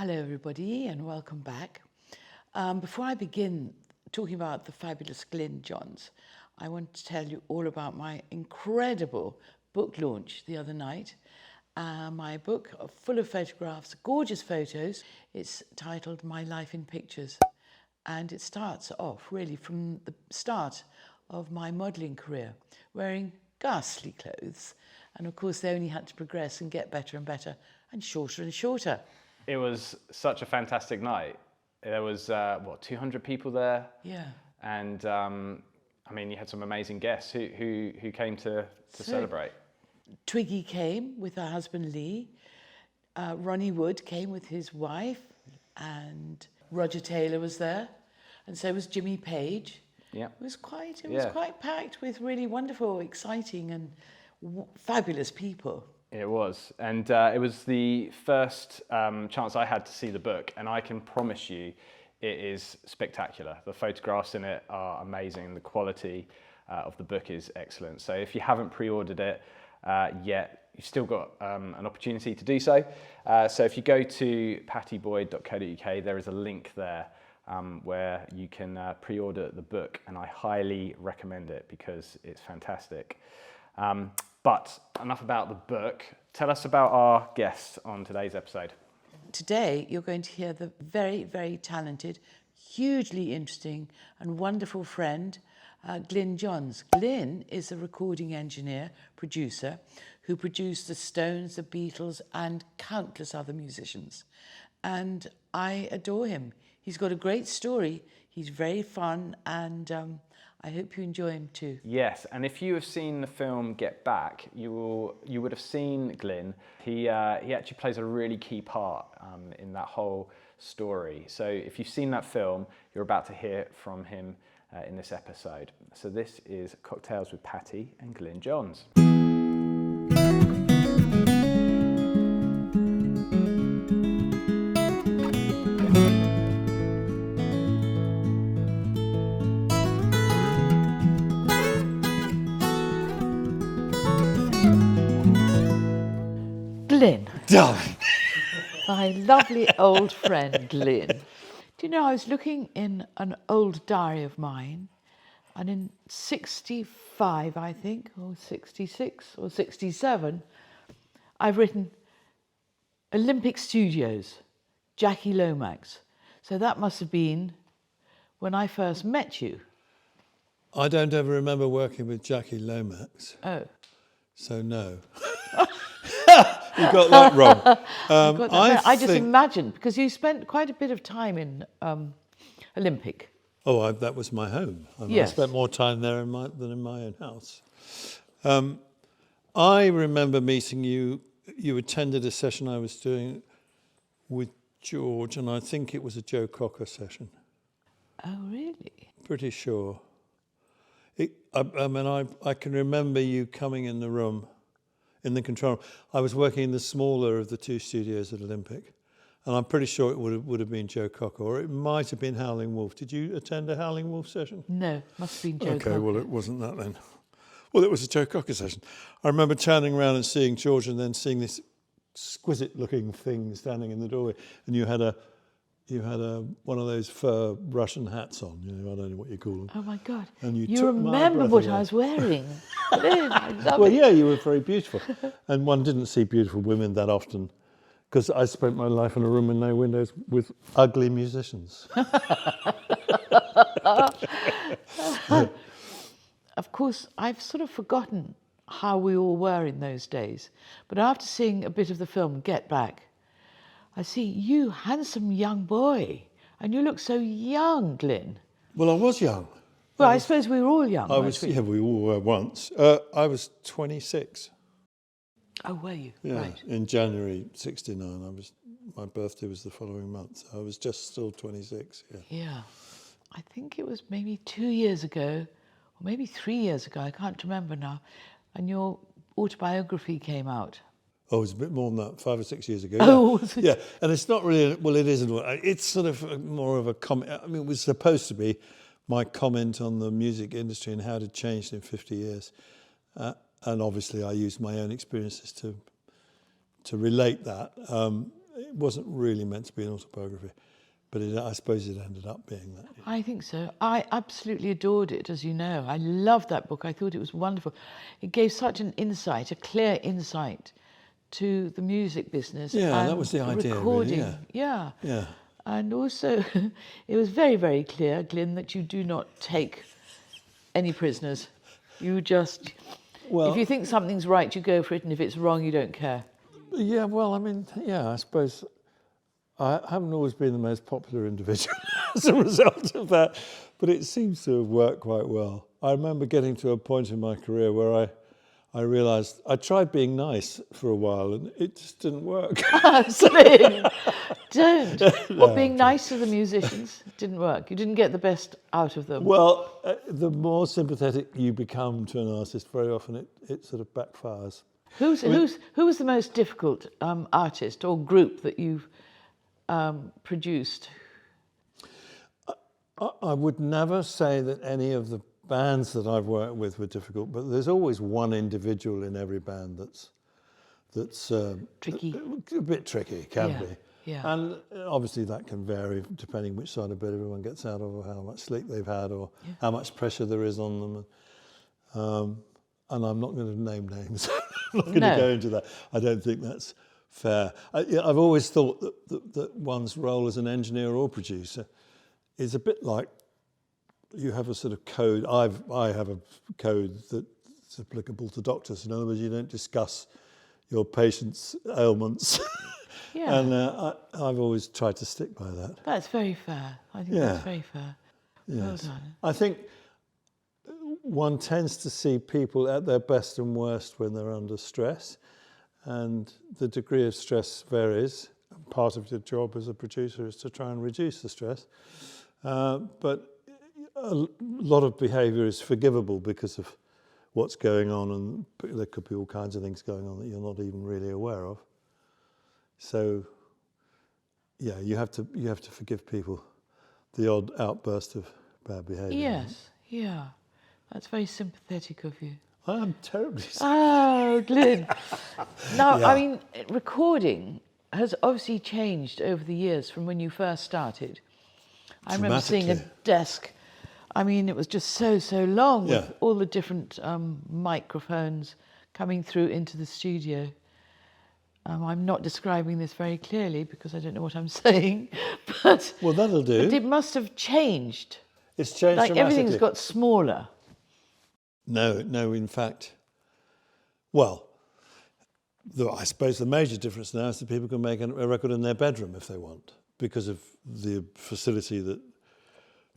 Hello everybody and welcome back. Before I begin talking about the fabulous Glyn Johns, I want to tell you all about my incredible book launch the other night. My book full of photographs, gorgeous photos. It's titled My Life in Pictures, and it starts off really from the start of my modelling career, wearing ghastly clothes, and of course they only had to progress and get better and better and shorter. It was such a fantastic night. There was, 200 people there? Yeah. And, you had some amazing guests. Who came to celebrate? Twiggy came with her husband Lee. Ronnie Wood came with his wife, and Roger Taylor was there, and so was Jimmy Page. Yeah. It was quite packed with really wonderful, exciting and fabulous people. It was, and it was the first chance I had to see the book, and I can promise you it is spectacular. The photographs in it are amazing. The quality of the book is excellent. So if you haven't pre-ordered it yet, you've still got an opportunity to do so. So if you go to pattieboyd.co.uk, there is a link there where you can pre-order the book, and I highly recommend it because it's fantastic. But enough about the book. Tell us about our guest on today's episode. Today, you're going to hear the very, very talented, hugely interesting and wonderful friend, Glyn Johns. Glyn is a recording engineer, producer, who produced the Stones, the Beatles, and countless other musicians. And I adore him. He's got a great story. He's very fun, and I hope you enjoy him too. Yes, and if you have seen the film Get Back, you would have seen Glyn. He actually plays a really key part in that whole story. So if you've seen that film, you're about to hear from him in this episode. So this is Cocktails with Pattie and Glyn Johns. Glyn. Darling. My lovely old friend, Glyn. Do you know, I was looking in an old diary of mine, and in 65, I think, or 66 or 67, I've written Olympic Studios, Jackie Lomax. So that must have been when I first met you. I don't ever remember working with Jackie Lomax. Oh. So no. You got that wrong. I just imagined, because you spent quite a bit of time in Olympic. Oh, that was my home. Yes. I spent more time there than in my own house. I remember meeting you. You attended a session I was doing with George, and I think it was a Joe Cocker session. Oh, really? Pretty sure. I can remember you coming in the room, in the control room. I was working in the smaller of the two studios at Olympic, and I'm pretty sure it would have been Joe Cocker, or it might have been Howling Wolf. Did you attend a Howling Wolf session? No, must have been Joe Cocker. Okay, well, it wasn't that then. Well, it was a Joe Cocker session. I remember turning around and seeing George, and then seeing this exquisite-looking thing standing in the doorway, and you had one of those fur Russian hats on. I don't know what you call them. Oh my God! And you remember what I was wearing? I love Well, it. yeah, you were very beautiful, and one didn't see beautiful women that often, because I spent my life in a room with no windows with ugly musicians. Of course, I've sort of forgotten how we all were in those days, but after seeing a bit of the film Get Back, I see you, handsome young boy, and you look so young, Glyn. Well, I was young. Well, I suppose we were all young. Yeah, we all were once. I was 26. Oh, were you? Yeah, Right. in January '69. My birthday was the following month. So I was just still 26. Yeah. Yeah. I think it was maybe 2 years ago, or maybe 3 years ago, I can't remember now, and your autobiography came out. Oh, it was a bit more than that, 5 or 6 years ago. Oh, was it? Yeah, and it's not really, well, it isn't. It's sort of more of a comment. I mean, it was supposed to be my comment on the music industry and how it had changed in 50 years. And obviously I used my own experiences to relate that. wasn't really meant to be an autobiography, but I suppose it ended up being that. I think so. I absolutely adored it, as you know. I loved that book. I thought it was wonderful. It gave such an insight, a clear insight to the music business. Yeah, and that was the idea, recording. really, yeah. Yeah. And also, it was very, very clear, Glyn, that you do not take any prisoners. You just, if you think something's right, you go for it, and if it's wrong, you don't care. Yeah, well, I mean, yeah, I suppose I haven't always been the most popular individual as a result of that, but it seems to have worked quite well. I remember getting to a point in my career where I realised I tried being nice for a while and it just didn't work. Glyn, don't. Well, being nice to the musicians didn't work. You didn't get the best out of them. Well, the more sympathetic you become to an artist, very often it sort of backfires. Who was the most difficult artist or group that you've produced? I would never say that any of the bands that I've worked with were difficult, but there's always one individual in every band that's Tricky. A bit tricky, can be. Yeah. And obviously that can vary depending which side of bed everyone gets out of, or how much sleep they've had, or how much pressure there is on them. And I'm not going to name names. I'm not going to go into that. I don't think that's fair. I've always thought that one's role as an engineer or producer is a bit like you have a sort of code. I have a code that's applicable to doctors. In other words, you don't discuss your patient's ailments. Yeah. And I've always tried to stick by that. That's very fair. I think that's very fair. Yes. Well done. I think one tends to see people at their best and worst when they're under stress, and the degree of stress varies. Part of your job as a producer is to try and reduce the stress, but a lot of behaviour is forgivable because of what's going on, and there could be all kinds of things going on that you're not even really aware of. So, yeah, you have to forgive people the odd outburst of bad behaviour. Yes, yeah. That's very sympathetic of you. I am terribly Oh, Glyn. Now, I mean, recording has obviously changed over the years from when you first started. I remember seeing a desk. I mean, it was just so long with all the different microphones coming through into the studio. I'm not describing this very clearly because I don't know what I'm saying, but well, that'll do. But it must have changed. It's changed like dramatically. Everything's got smaller. No, in fact, well, I suppose the major difference now is that people can make a record in their bedroom if they want, because of the facility that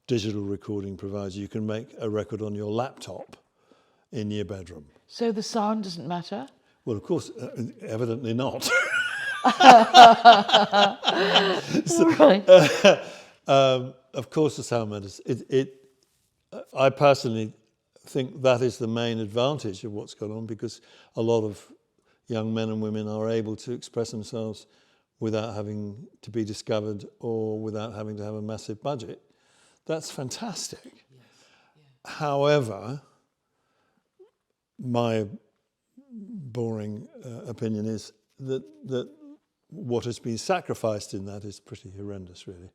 digital recording provides. You can make a record on your laptop in your bedroom. So the sound doesn't matter? Well, of course, evidently not. Right. Of course the sound matters. I personally think that is the main advantage of what's gone on, because a lot of young men and women are able to express themselves without having to be discovered or without having to have a massive budget. That's fantastic. Yes. Yeah. However, my boring opinion is that what has been sacrificed in that is pretty horrendous, really.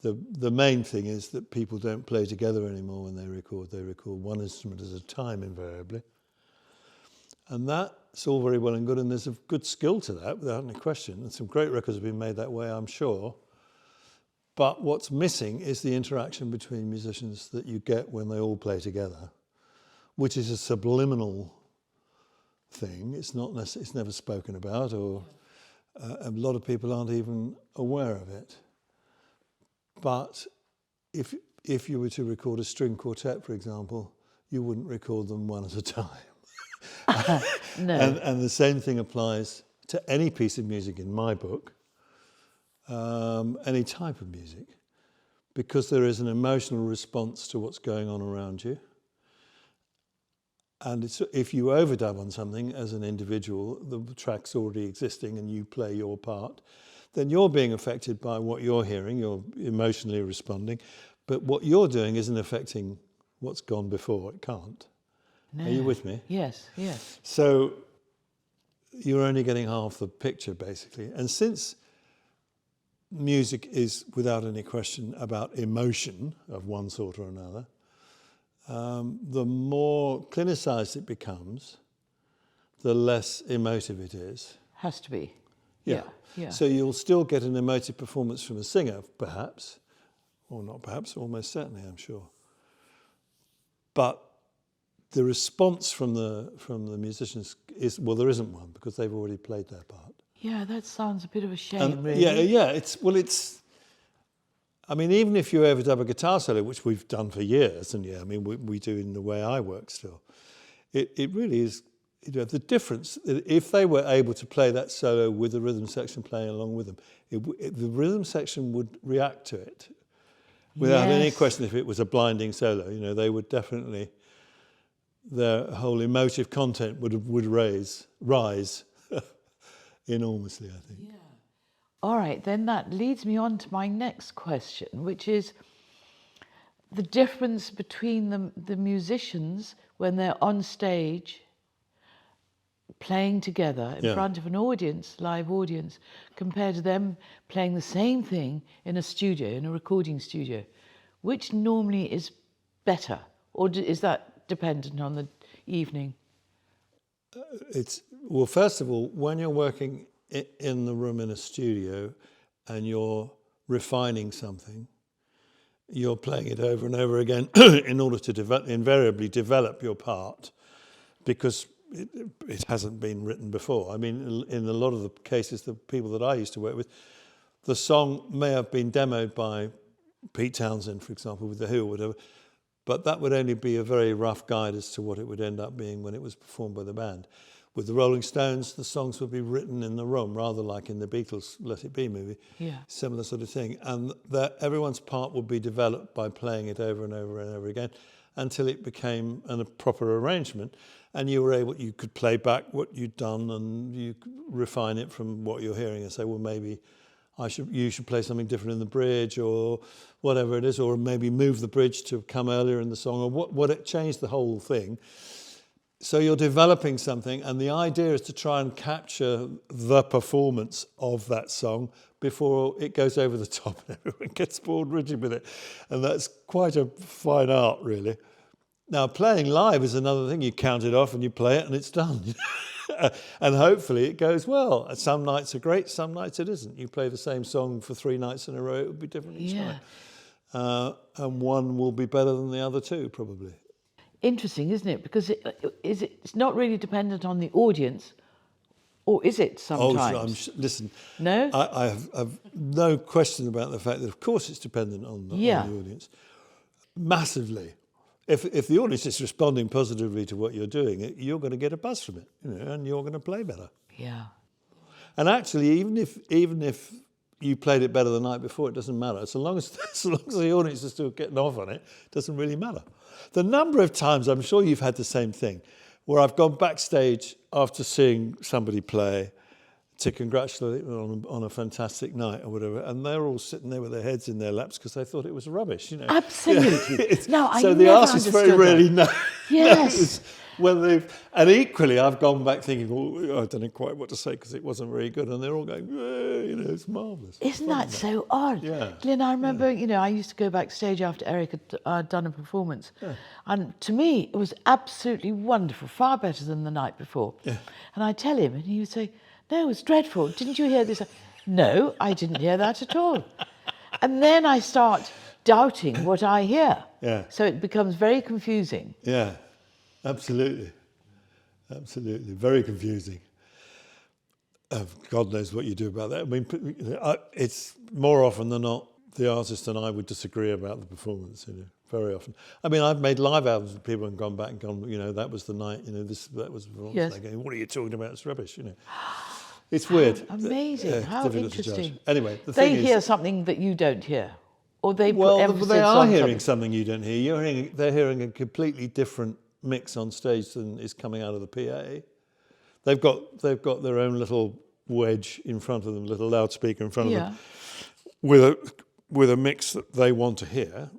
The main thing is that people don't play together anymore when they record. They record one instrument at a time, invariably. And that's all very well and good, and there's a good skill to that, without any question. And some great records have been made that way, I'm sure. But what's missing is the interaction between musicians that you get when they all play together, which is a subliminal thing. It's never spoken about, or a lot of people aren't even aware of it. But if you were to record a string quartet, for example, you wouldn't record them one at a time. No. And the same thing applies to any piece of music in my book, any type of music, because there is an emotional response to what's going on around you. And if you overdub on something as an individual, the track's already existing and you play your part, then you're being affected by what you're hearing, you're emotionally responding, but what you're doing isn't affecting what's gone before. It can't. No. Are you with me? Yes. So you're only getting half the picture, basically. And since music is, without any question, about emotion of one sort or another. The more clinicized it becomes, the less emotive it is. Has to be. Yeah. Yeah. So you'll still get an emotive performance from a singer, perhaps, or not perhaps, almost certainly, I'm sure. But the response from the musicians is, well, there isn't one because they've already played their part. Yeah, that sounds a bit of a shame, And really. yeah. I mean, even if you overdub a guitar solo, which we've done for years, and we do in the way I work still, it really is. The difference, if they were able to play that solo with the rhythm section playing along with them, the rhythm section would react to it without any question. If it was a blinding solo, they would definitely, their whole emotive content would rise enormously, I think. Yeah. All right, then that leads me on to my next question, which is the difference between the musicians when they're on stage playing together in front of an audience, live audience, compared to them playing the same thing in a studio, in a recording studio. Which normally is better, or is that dependent on the evening? Well, first of all, when you're working in the room in a studio and you're refining something, you're playing it over and over again in order to invariably develop your part, because it hasn't been written before. I mean, in a lot of the cases, the people that I used to work with, the song may have been demoed by Pete Townsend, for example, with The Who or whatever, but that would only be a very rough guide as to what it would end up being when it was performed by the band. With the Rolling Stones, the songs would be written in the room, rather like in the Beatles' Let It Be movie. Yeah. Similar sort of thing. And that everyone's part would be developed by playing it over and over and over again until it became a proper arrangement. And you could play back what you'd done and you could refine it from what you're hearing and say, well, maybe you should play something different in the bridge or whatever it is, or maybe move the bridge to come earlier in the song, or what it changed the whole thing. So you're developing something, and the idea is to try and capture the performance of that song before it goes over the top and everyone gets bored rigid with it. And that's quite a fine art, really. Now, playing live is another thing. You count it off and you play it and it's done. And hopefully it goes well. Some nights are great, some nights it isn't. You play the same song for 3 nights in a row, it will be different each night. And one will be better than the other two, probably. Interesting, isn't it? Because it's not really dependent on the audience, or is it sometimes? Listen, no? I have no question about the fact that, of course, it's dependent on the audience. Massively. If the audience is responding positively to what you're doing, you're going to get a buzz from it, and you're going to play better. Yeah. And actually, even if you played it better the night before, it doesn't matter. So long as the audience is still getting off on it, it doesn't really matter. The number of times, I'm sure you've had the same thing, where I've gone backstage after seeing somebody play to congratulate them on a fantastic night or whatever, and they're all sitting there with their heads in their laps because they thought it was rubbish, Absolutely. No, I so never the artist very rarely knows Yes. when and equally, I've gone back thinking, well, I don't know quite what to say because it wasn't very good, and they're all going, it's marvellous. Isn't that so odd? Yeah. Glyn, I remember, I used to go backstage after Eric had done a performance, and to me, it was absolutely wonderful, far better than the night before. Yeah. And I'd tell him, and he would say, no, it was dreadful. Didn't you hear this? No, I didn't hear that at all. And then I start doubting what I hear. Yeah. So it becomes very confusing. Yeah, absolutely. Absolutely. Very confusing. God knows what you do about that. I mean, it's more often than not, the artist and I would disagree about the performance, very often. I mean, I've made live albums with people and gone back and gone, that was the night, that was the performance. Yes. They're going, what are you talking about? It's rubbish, It's weird. Amazing. How interesting. Anyway, they hear something that you don't hear. Or they put emphasis they are on hearing something you don't hear. They're hearing a completely different mix on stage than is coming out of the PA. They've got their own little wedge in front of them, little loudspeaker in front of them, with a mix that they want to hear,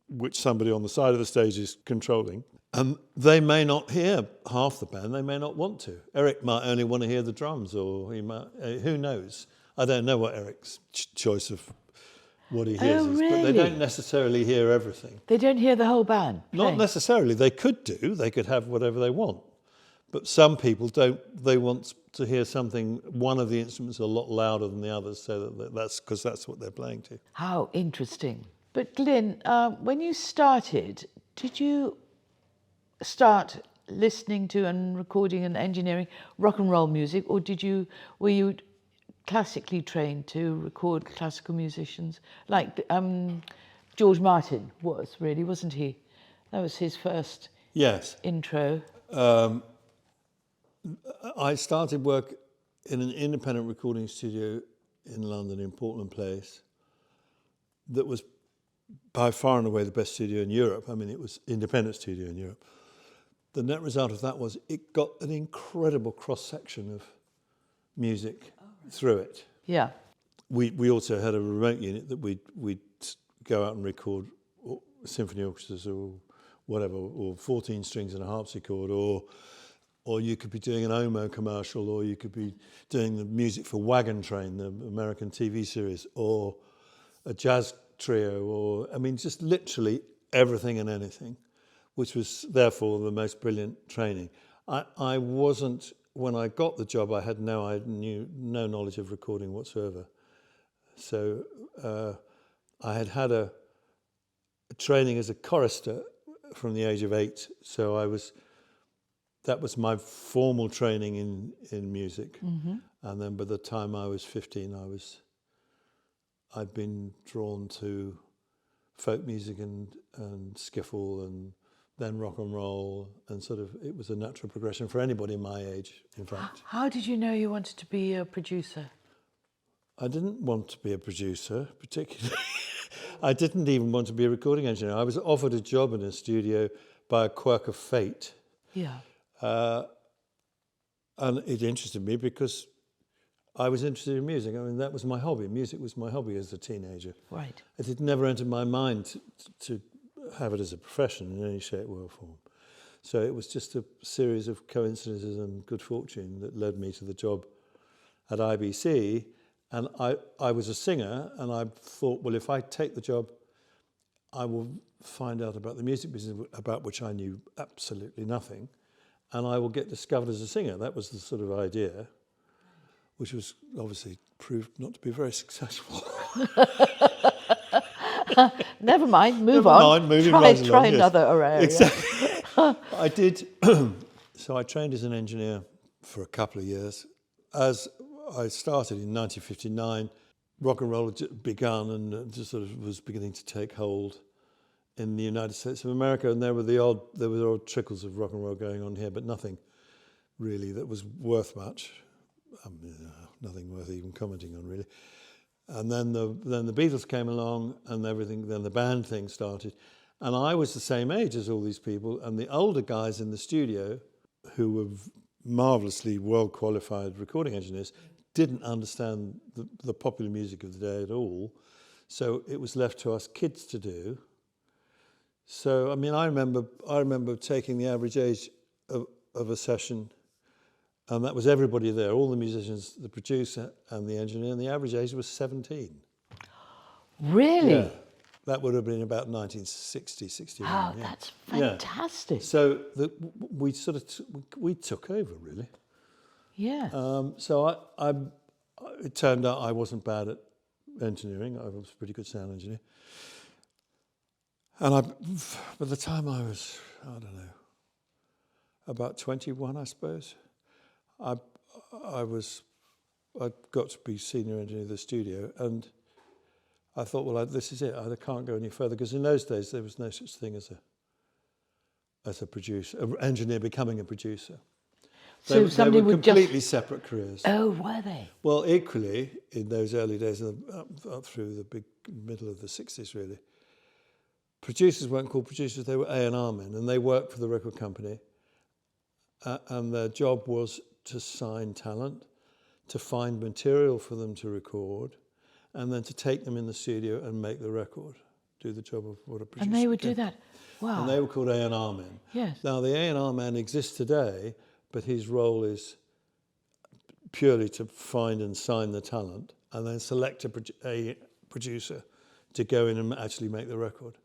which somebody on the side of the stage is controlling. And they may not hear half the band, they may not want to. Eric might only want to hear the drums, or he might, who knows? I don't know what Eric's choice of what he hears is, but they really? don't necessarily hear everything. They don't hear the whole band Not playing? necessarily. They could do. They could have whatever they want. But some people don't. They want to hear something, one of the instruments a lot louder than the others, so that's because that's what they're playing to. How interesting. But Glyn, when you started, did you start listening to and recording and engineering rock and roll music, or were you classically trained to record classical musicians, like George Martin was, really, wasn't he? That was his first Yes. intro. I started work in an independent recording studio in London, in Portland Place, that was by far and away the best studio in Europe. I mean, it was independent studio in Europe. The net result of that was it got an incredible cross-section of music through it. Yeah. We also had a remote unit that we'd go out and record symphony orchestras or whatever, or 14 strings and a harpsichord, or you could be doing an Omo commercial, or you could be doing the music for Wagon Train, the American TV series, or a jazz trio, or, I mean, just literally everything and anything, which was therefore the most brilliant training. I wasn't, when I got the job, I knew no knowledge of recording whatsoever. So I had a training as a chorister from the age of 8, so that was my formal training in music. Mm-hmm. And then by the time I was 15, I'd been drawn to folk music and skiffle, and then rock and roll, and sort of it was a natural progression for anybody my age, in fact. How did you know you wanted to be a producer? I didn't want to be a producer, particularly. I didn't even want to be a recording engineer. I was offered a job in a studio by a quirk of fate. Yeah. And it interested me because I was interested in music. I mean, that was my hobby. Music was my hobby as a teenager. Right. It had never entered my mind to have it as a profession in any shape or form. So it was just a series of coincidences and good fortune that led me to the job at IBC. And I was a singer, and I thought, well, if I take the job, I will find out about the music business, about which I knew absolutely nothing, and I will get discovered as a singer. That was the sort of idea, which was obviously proved not to be very successful. Never mind, move Never on. mind, moving right along, Try yes. another area. Exactly. I did. So I trained as an engineer for a couple of years. As I started in 1959, rock and roll had begun and just sort of was beginning to take hold in the United States of America, and there were the odd trickles of rock and roll going on here, but nothing really that was worth much. Nothing worth even commenting on, really. And then the Beatles came along, and everything. Then the band thing started, and I was the same age as all these people, and the older guys in the studio, who were marvelously well qualified recording engineers, didn't understand the popular music of the day at all. So it was left to us kids to do. So I mean, I remember taking the average age of a session. And that was everybody there, all the musicians, the producer and the engineer, and the average age was 17. Really? Yeah. That would have been about 1960, 61. Wow, yeah. that's fantastic. Yeah. So we sort of we took over, really. Yeah. So it turned out I wasn't bad at engineering. I was a pretty good sound engineer. And by the time I was, I don't know, about 21, I suppose, I got to be senior engineer of the studio, and I thought, well, this is it. I can't go any further, because in those days there was no such thing as a producer, an engineer becoming a producer. So somebody they were would completely separate careers. Oh, were they? Well, equally in those early days, up through the big middle of the 60s, really, producers weren't called producers; they were A&R men, and they worked for the record company, and their job was to sign talent, to find material for them to record, and then to take them in the studio and make the record, do the job of what a producer And they would can. do that? Wow. And they were called A&R men. Yes. Now, the A&R man exists today, but his role is purely to find and sign the talent, and then select a producer to go in and actually make the record.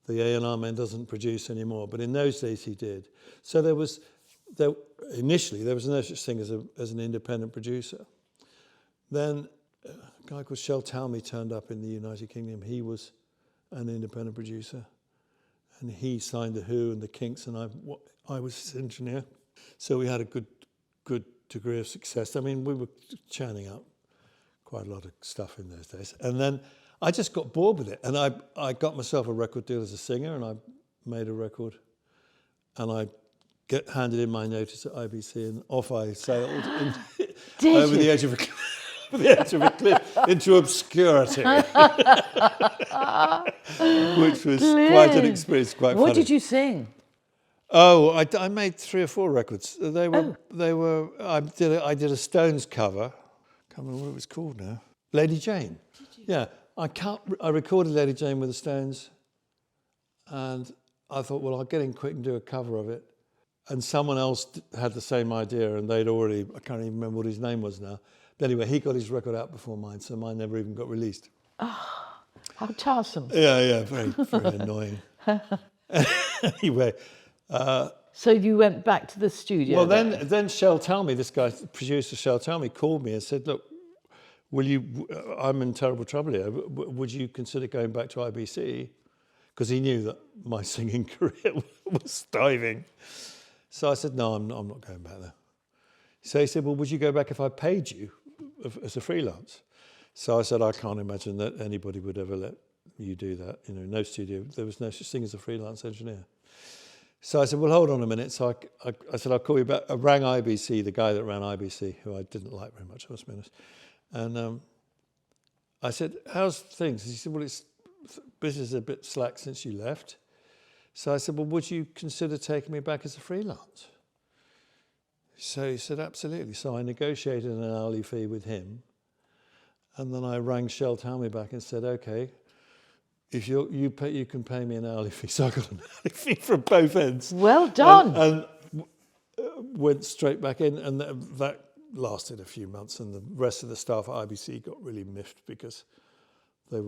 The A&R man doesn't produce anymore, but in those days he did. So initially there was no such thing as an independent producer. Then a guy called Shel Talmy turned up in the United Kingdom. He was an independent producer, and he signed the Who and the Kinks, and I was his engineer. So we had a good degree of success. I mean, we were churning out quite a lot of stuff in those days. And then I just got bored with it, and I got myself a record deal as a singer, and I made a record, and I handed in my notice at IBC, and off I sailed over the edge of a cliff into obscurity, which was quite an experience, quite funny. What did you sing? Oh, I made 3 or 4 records. I did a Stones cover. Can't remember what it was called now. Lady Jane. Yeah, I recorded Lady Jane with the Stones, and I thought, well, I'll get in quick and do a cover of it. And someone else had the same idea, and I can't even remember what his name was now. But anyway, he got his record out before mine, so mine never even got released. Oh, how tiresome. Yeah, very, very annoying. Anyway. So you went back to the studio? Well, then Shel Talmy, this guy, producer Shel Talmy, called me and said, look, I'm in terrible trouble here. Would you consider going back to IBC? Because he knew that my singing career was diving. So I said, no, I'm not going back there. So he said, well, would you go back if I paid you as a freelance? So I said, I can't imagine that anybody would ever let you do that. You know, no studio, there was no such thing as a freelance engineer. So I said, well, hold on a minute. So I said, I'll call you back. I rang IBC, the guy that ran IBC, who I didn't like very much, I must be honest. And I said, how's things? He said, well, business is a bit slack since you left. So I said, well, would you consider taking me back as a freelance? So he said, absolutely. So I negotiated an hourly fee with him. And then I rang Shel Talmy back and said, okay, if you can pay me an hourly fee. So I got an hourly fee from both ends. Well done. And went straight back in, and that lasted a few months, and the rest of the staff at IBC got really miffed because I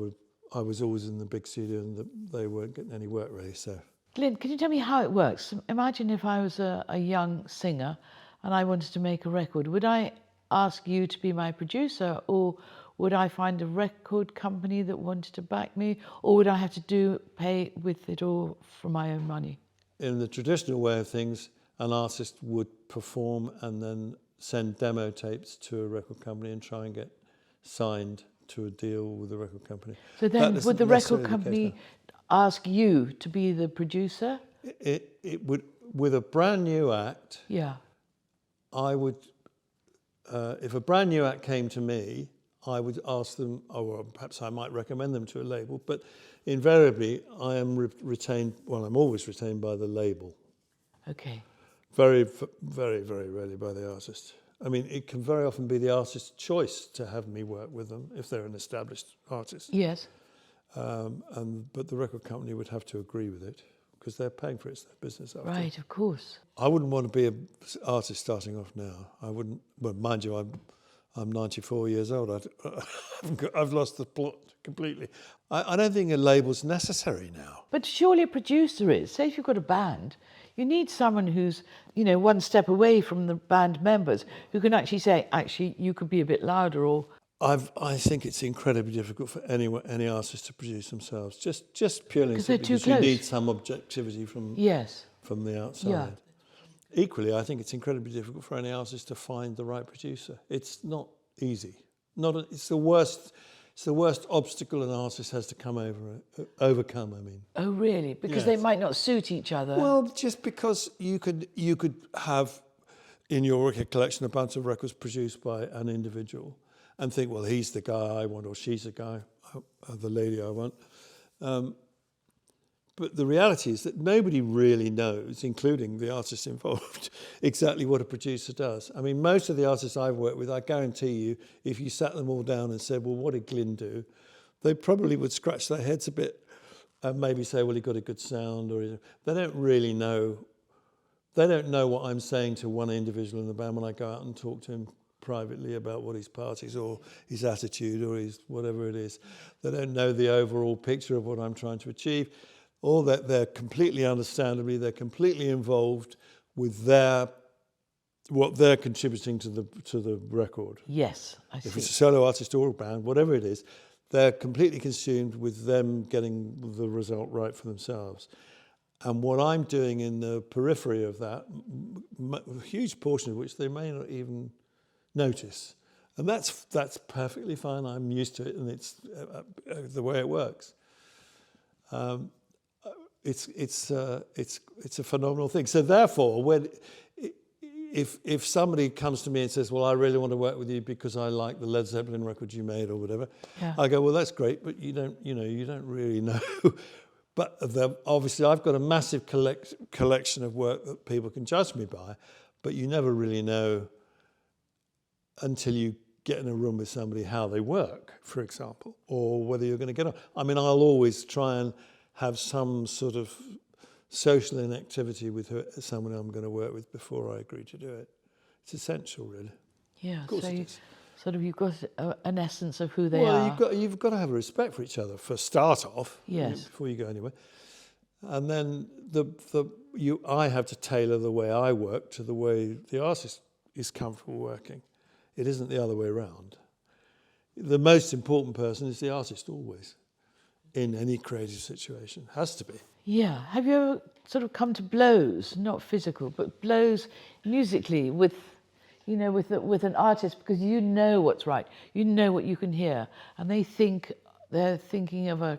was always in the big studio and they weren't getting any work really. So, Glyn, can you tell me how it works? Imagine if I was a young singer and I wanted to make a record. Would I ask you to be my producer, or would I find a record company that wanted to back me, or would I have to pay with it all from my own money? In the traditional way of things, an artist would perform and then send demo tapes to a record company and try and get signed to a deal with the record company. So then would the record company ask you to be the producer? It would, with a brand new act. Yeah. I would, if a brand new act came to me, I would ask them, or perhaps I might recommend them to a label, but invariably I am retained, well, I'm always retained by the label. Okay. Very, very, very rarely by the artist. I mean, it can very often be the artist's choice to have me work with them if they're an established artist. Yes. But the record company would have to agree with it because they're paying for it, it's their business. After. Right, of course. I wouldn't want to be an artist starting off now. I wouldn't. Well, mind you, I'm 94 years old. I've lost the plot completely. I don't think a label's necessary now. But surely a producer is. Say if you've got a band, you need someone who's, one step away from the band members, who can actually say, actually, you could be a bit louder, or... I think it's incredibly difficult for any artist to produce themselves, just purely because you need some objectivity from the outside. Yeah. Equally, I think it's incredibly difficult for any artist to find the right producer. It's not easy. It's the worst obstacle an artist has to overcome. I mean. Oh, really? Because they might not suit each other. Well, just because you could have in your record collection a bunch of records produced by an individual, and think, well, he's the guy I want, or she's the guy, the lady I want. But the reality is that nobody really knows, including the artists involved, exactly what a producer does. I mean, most of the artists I've worked with, I guarantee you, if you sat them all down and said, well, what did Glyn do? They probably would scratch their heads a bit and maybe say, well, he got a good sound, or they don't really know. They don't know what I'm saying to one individual in the band when I go out and talk to him privately about what his part is or his attitude or his whatever it is. They don't know the overall picture of what I'm trying to achieve. All that they're completely understandably, they're completely involved with what they're contributing to the record. Yes, I see. If it's a solo artist or a band, whatever it is, they're completely consumed with them getting the result right for themselves. And what I'm doing in the periphery of that, a huge portion of which they may not even notice. And that's perfectly fine. I'm used to it, and it's the way it works. It's a phenomenal thing. So therefore, if somebody comes to me and says, well, I really want to work with you because I like the Led Zeppelin record you made or whatever, I go, well, that's great, but you don't really know. But obviously I've got a massive collection of work that people can judge me by, but you never really know until you get in a room with somebody how they work, for example, or whether you're going to get on. I mean, I'll always try and have some sort of social inactivity with someone I'm going to work with before I agree to do it. It's essential, really. Yeah, Of course so it is. you've got an essence of who they Well, are. you've got to have a respect for each other for start off. Yes. Before you go anywhere, and then I have to tailor the way I work to the way the artist is comfortable working. It isn't the other way around. The most important person is the artist always, in any creative situation. Has to be. Yeah. Have you ever sort of come to blows, not physical, but blows musically with an artist, because you know what's right, you know what you can hear, and they're thinking of a...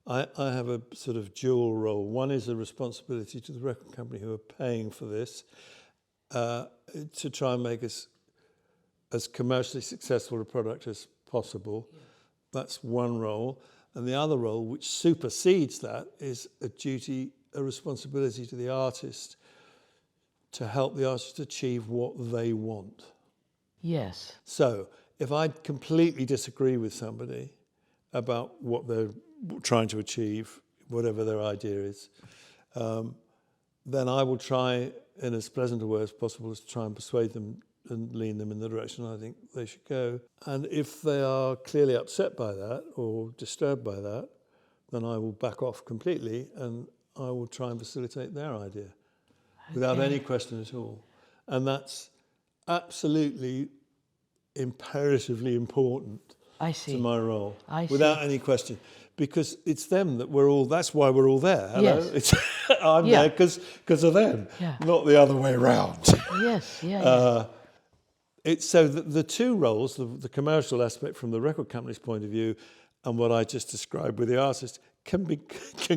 I have a sort of dual role. One is a responsibility to the record company who are paying for this to try and make us as commercially successful a product as possible. Yeah. That's one role. And the other role, which supersedes that, is a responsibility to the artist to help the artist achieve what they want. Yes. So if I completely disagree with somebody about what they're trying to achieve, whatever their idea is, then I will try, in as pleasant a way as possible, to try and persuade them and lean them in the direction I think they should go. And if they are clearly upset by that or disturbed by that, then I will back off completely and I will try and facilitate their idea without any question at all. And that's absolutely imperatively important to my role, without any question. Because it's them that that's why we're all there. Hello? Yes. I'm there because of them, not the other way around. Yes, So the two roles, the commercial aspect from the record company's point of view and what I just described with the artist, can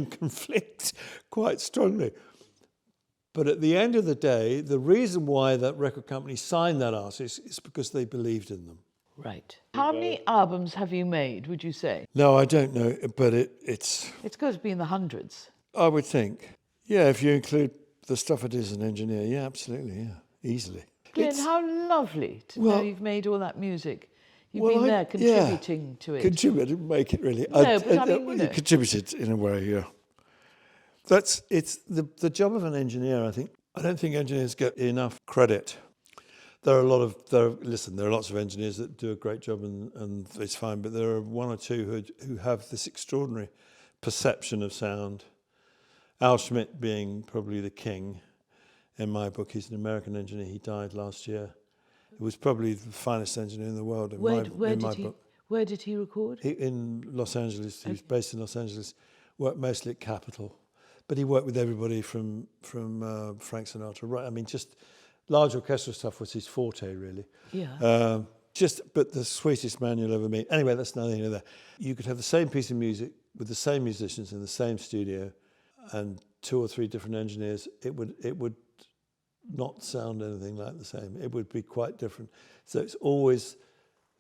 conflict quite strongly. But at the end of the day, the reason why that record company signed that artist is because they believed in them. Right. How many albums have you made, would you say? No, I don't know, but it's... It's got to be in the hundreds. I would think. Yeah, if you include the stuff I did as an engineer, yeah, absolutely, easily. Glyn, how lovely to know you've made all that music. You've been there contributing to it. Contribute, I didn't make it really. No, but I mean, you contributed in a way, yeah. It's the job of an engineer, I think. I don't think engineers get enough credit. There are lots of engineers that do a great job and it's fine, but there are one or two who have this extraordinary perception of sound. Al Schmidt being probably the king. In my book, he's an American engineer. He died last year. He was probably the finest engineer in the world in my book. Where did he record? In Los Angeles. He was based in Los Angeles. Worked mostly at Capitol, but he worked with everybody from Frank Sinatra. Right, I mean, just large orchestral stuff was his forte, really. Yeah. But the sweetest man you'll ever meet. Anyway, that's neither here nor there. You could have the same piece of music with the same musicians in the same studio, and 2 or 3 different engineers. It would not sound anything like the same. It would be quite different. So it's always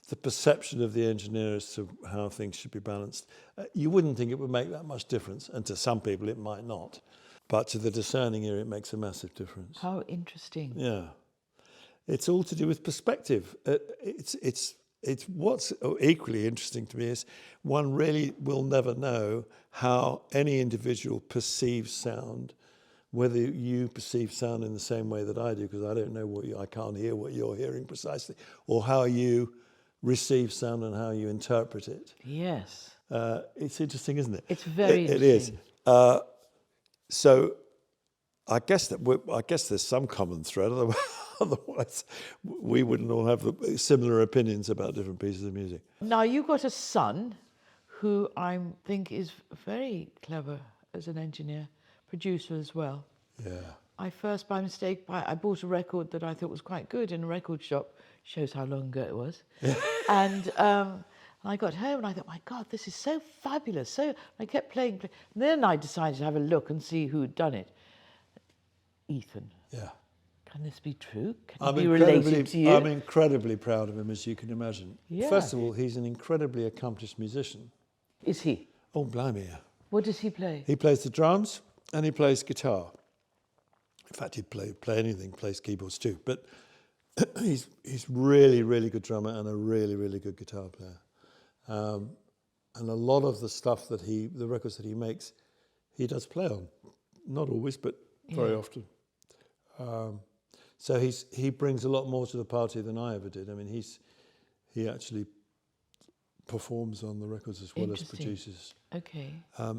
the perception of the engineer as to how things should be balanced. You wouldn't think it would make that much difference, and to some people it might not. But to the discerning ear, it makes a massive difference. How interesting. Yeah. It's all to do with perspective. It's what's equally interesting to me is one really will never know how any individual perceives sound whether you perceive sound in the same way that I do, because I don't know I can't hear what you're hearing precisely, or how you receive sound and how you interpret it. Yes. It's interesting, isn't it? It's very It is. interesting. So I guess there's some common thread. Otherwise, we wouldn't all have similar opinions about different pieces of music. Now, you've got a son who I think is very clever as an engineer, producer as well. Yeah. I first, by mistake, I bought a record that I thought was quite good in a record shop. Shows how long ago it was. And I got home and I thought, my God, this is so fabulous. So I kept playing. And then I decided to have a look and see who'd done it. Ethan. Yeah. Can this be true? Can he be related to you? I'm incredibly proud of him, as you can imagine. Yeah. First of all, he's an incredibly accomplished musician. Is he? Oh, blimey, yeah. What does he play? He plays the drums and he plays guitar. In fact, he'd play anything, plays keyboards too. But he's really, really good drummer and a really, really good guitar player. And a lot of the stuff the records that he makes, he does play on. Not always, but very often. So he brings a lot more to the party than I ever did. I mean, he actually performs on the records as well as produces. Okay.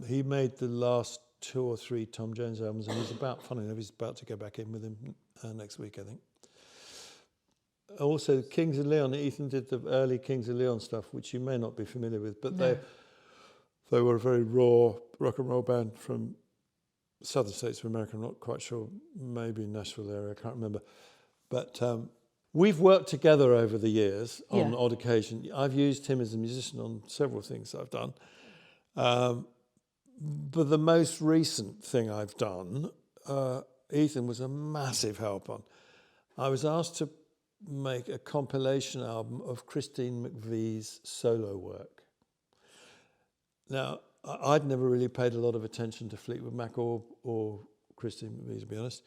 He made the last 2 or 3 Tom Jones albums, and he's about to go back in with him next week, I think. Also, Kings of Leon. Ethan did the early Kings of Leon stuff, which you may not be familiar with, but they were a very raw rock and roll band from southern states of America. I'm not quite sure, maybe Nashville area, I can't remember. But we've worked together over the years on odd occasion. I've used him as a musician on several things I've done. But the most recent thing I've done, Ethan was a massive help on. I was asked to make a compilation album of Christine McVie's solo work. Now, I'd never really paid a lot of attention to Fleetwood Mac or Christine McVie, to be honest,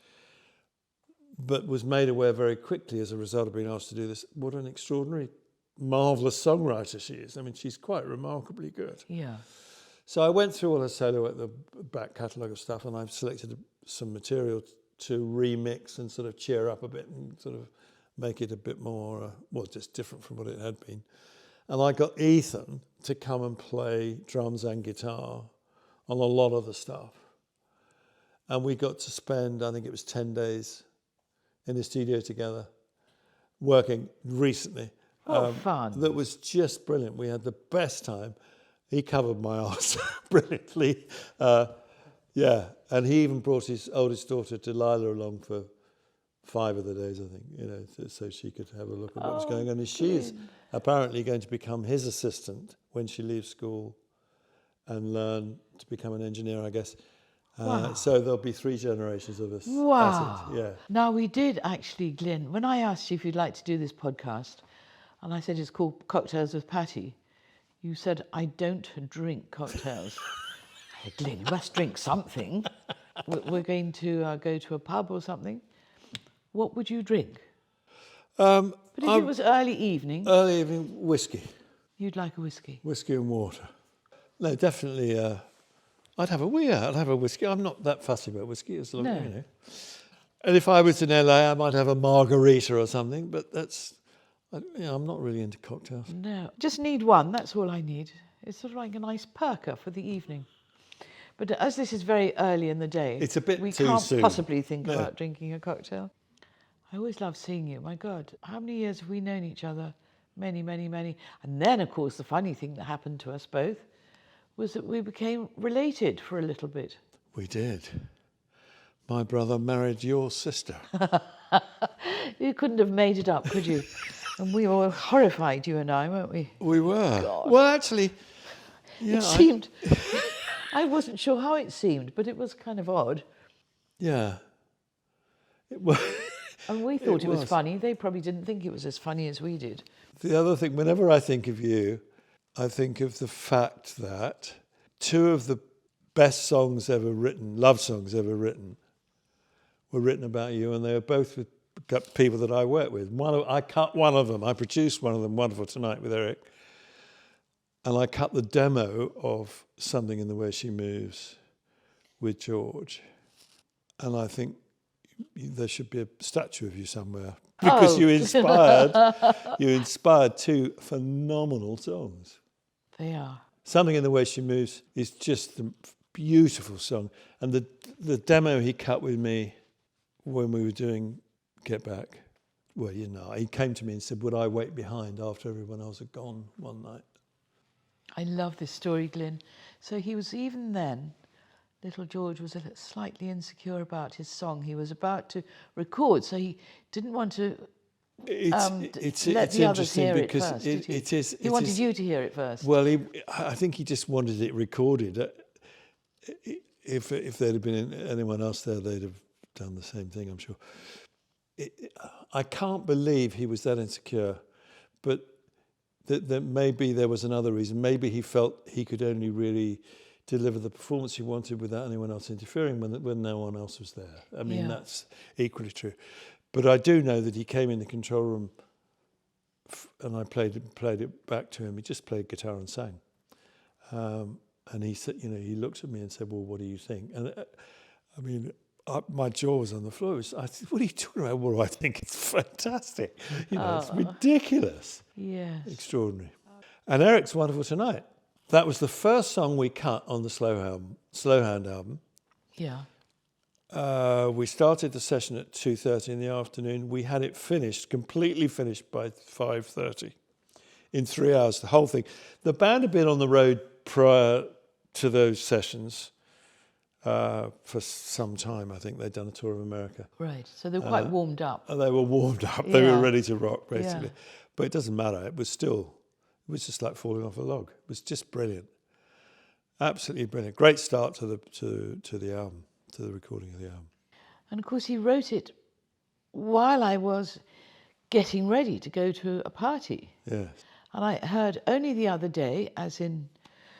but was made aware very quickly as a result of being asked to do this, what an extraordinary, marvellous songwriter she is. I mean, she's quite remarkably good. Yeah. So I went through all her solo at the back catalogue of stuff, and I've selected some material to remix and sort of cheer up a bit and sort of make it a bit more, just different from what it had been. And I got Ethan to come and play drums and guitar on a lot of the stuff. And we got to spend, I think it was 10 days in the studio together, working recently. Fun. That was just brilliant. We had the best time. He covered my arse brilliantly. And he even brought his oldest daughter, Delilah, along for 5 of the days, I think, so she could have a look at what was going on. And she is apparently going to become his assistant when she leaves school and learn to become an engineer, I guess. So there'll be 3 generations of us. Wow. At it. Yeah. Now, we did actually, Glyn, when I asked you if you'd like to do this podcast, and I said it's called Cocktails with Pattie, you said, I don't drink cocktails. Hey, Glyn, you must drink something. We're going to go to a pub or something. What would you drink? But if it was early evening... Early evening, whiskey. You'd like a whiskey? Whiskey and water. No, definitely... I'd have a whiskey. I'm not that fussy about whiskey, as long as, you know. And if I was in LA, I might have a margarita or something, but I'm not really into cocktails. No, just need one, that's all I need. It's sort of like a nice perker for the evening. But as this is very early in the day, it's a bit we too can't soon. Possibly think about drinking a cocktail. I always love seeing you. My God, how many years have we known each other? Many, many, many. And then, of course, the funny thing that happened to us both was that we became related for a little bit. We did. My brother married your sister. You couldn't have made it up, could you? And we were horrified, you and I, weren't we? We were. God. Well, actually, it seemed... I wasn't sure how it seemed, but it was kind of odd. Yeah. It was. And we thought it was funny. They probably didn't think it was as funny as we did. The other thing, whenever I think of you, I think of the fact that 2 of the best songs ever written, love songs ever written, were written about you, and they were both with people that I work with. I cut one of them. I produced one of them, Wonderful Tonight, with Eric. And I cut the demo of Something in the Way She Moves with George. and I think there should be a statue of you somewhere because you inspired two phenomenal songs. They are. Something in the Way She Moves is just a beautiful song, and the demo he cut with me when we were doing Get Back, well, you know, he came to me and said, would I wait behind after everyone else had gone one night? I love this story, Glyn. So he was, even then, little George was slightly insecure about his song he was about to record, so he didn't want to let the others hear it first, did he? He wanted you to hear it first. Well, I think he just wanted it recorded. If there'd have been anyone else there, they'd have done the same thing, I'm sure. I can't believe he was that insecure, but that maybe there was another reason. Maybe he felt he could only really deliver the performance he wanted without anyone else interfering when no one else was there. I mean, that's equally true. But I do know that he came in the control room and I played it back to him. He just played guitar and sang. And he said, you know, he looked at me and said, well, what do you think? And I mean, my jaw was on the floor. I said, what are you talking about? Well, I think it's fantastic. You know, it's ridiculous. Yes. Extraordinary. And Eric's Wonderful Tonight. That was the first song we cut on the Slow Hand album. Yeah. We started the session at 2:30 in the afternoon. We had it finished, completely finished by 5:30 in 3 hours, the whole thing. The band had been on the road prior to those sessions for some time. I think they'd done a tour of America. Right, so they were quite warmed up. They were warmed up. They were ready to rock, basically. Yeah. But it doesn't matter. It was just like falling off a log. It was just brilliant. Absolutely brilliant. Great start to the album, to the recording of the album. And of course he wrote it while I was getting ready to go to a party. Yes. And I heard only the other day, as in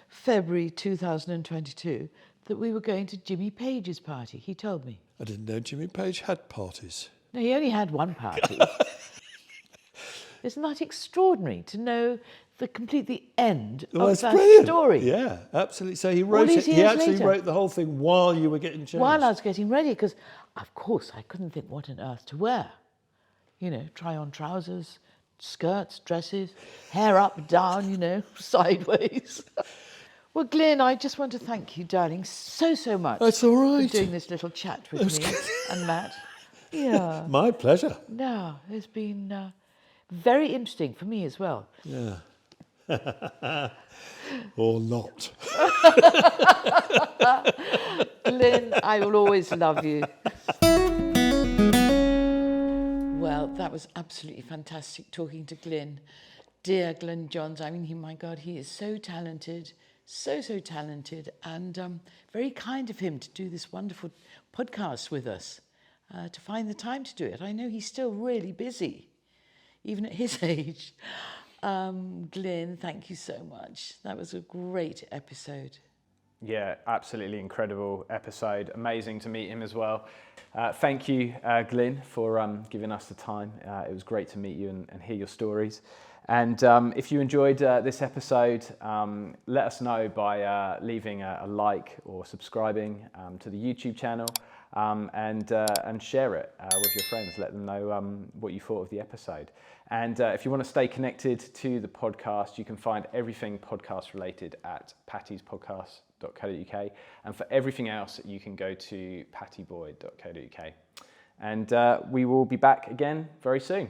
February 2022, that we were going to Jimmy Page's party. He told me. I didn't know Jimmy Page had parties. No, he only had one party. Isn't that extraordinary to know the end of that brilliant. story? Yeah, absolutely. So he wrote it. He actually wrote the whole thing while you were getting changed. While I was getting ready, because of course I couldn't think what on earth to wear. You know, try on trousers, skirts, dresses, hair up, down, you know, sideways. Well, Glyn, I just want to thank you, darling, so much. That's all right. For doing this little chat with me and Matt. Yeah. My pleasure. No, it's been very interesting for me as well. Yeah. Or not. Glyn, I will always love you. Well, that was absolutely fantastic talking to Glyn. Dear Glyn Johns, I mean, my God, he is so talented, so talented, and very kind of him to do this wonderful podcast with us, to find the time to do it. I know he's still really busy, even at his age. Glyn, thank you so much. That was a great episode. Yeah, absolutely incredible episode. Amazing to meet him as well. Thank you, Glyn, for giving us the time. It was great to meet you and hear your stories. And if you enjoyed this episode, let us know by leaving a like or subscribing to the YouTube channel, and share it with your friends. Let them know what you thought of the episode. And if you want to stay connected to the podcast, you can find everything podcast related at pattiespodcast.co.uk. And for everything else, you can go to pattieboyd.co.uk. And we will be back again very soon.